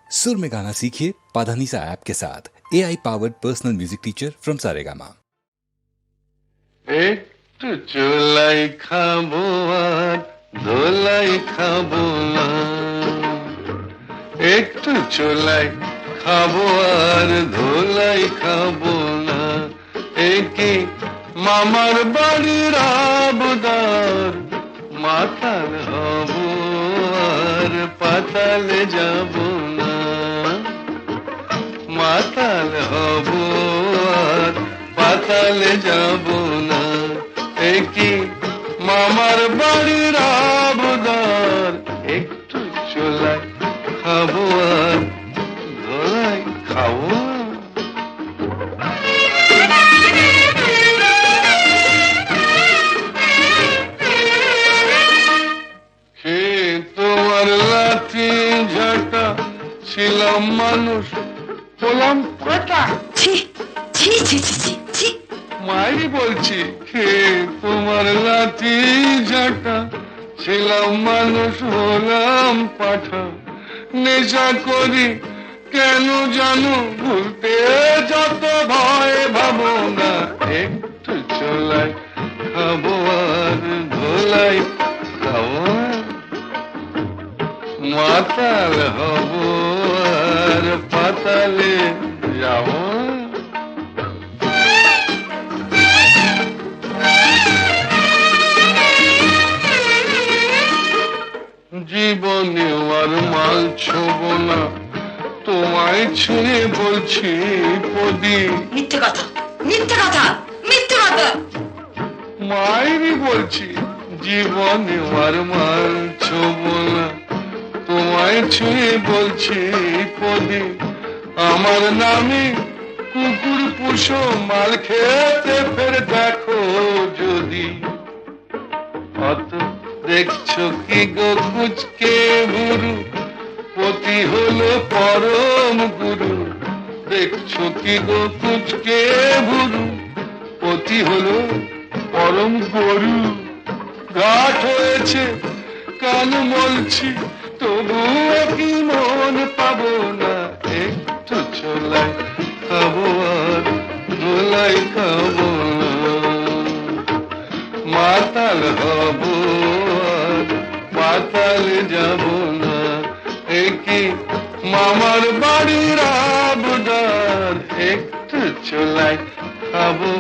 सुर में गाना सीखिए पाधानीसा ऐप के साथ। AI powered personal music teacher from Saregama. একটু চোলাই খাবো আর দোলাই খাবো না, একটু চোলাই খাবো আর ধোলাই খাবো না, একে মামার বাড়ির আবদার, মাতাল হব আর পাতালে যাব না, মাতাল হব আর পাতালে যাব না, একি মামার বাড়ির আবদার, একটু চোলাই খাবো আর ধোলাই খাবো। হে তোমার লাঠি ঝাঁটা ছিলাম মানুষ হলাম কাটা। ছি ছি ছি ছি ছি ছি। মাই বলছি, হে তোমার লাঠি ঝাঁটা ছিলাম মানুষ হলাম পাঠা, নেশা করি কেন জানো ভুলতে যত ভয় ভাবো না, একটু চোলাই খাবো আর ধোলাই খাবো, মাতাল হব আর পাতালে যাব। জীবনে আর মাল ছোব না, তোমায় ছেড়ে বলছি পদি। মিথ্যে কথা মিথ্যে কথা মিথ্যে কথা। মায়েরই বলছি, জীবনে আর মাল ছোব না, তোমায় ছেড়ে বলছি পদি। আমার নামে কুকুর পুষো, মাল খেতে ফের দেখো যদি। অত দেখছো কি গো কুচকে গুরু, পতি হলো পরম গুরু, দেখছো কি গো কুচকে গুরু, পতি হলো পরম গুরু। ঘাট হয়েছে কান মলছি, তবুও কি মন পাবো না, একটু চোলাই খাবো আর ধোলাই খাবো না, মাতাল হব আর পাতালে যাব না, একি মামার বাড়ির আবদার, একটু চোলাই খাবো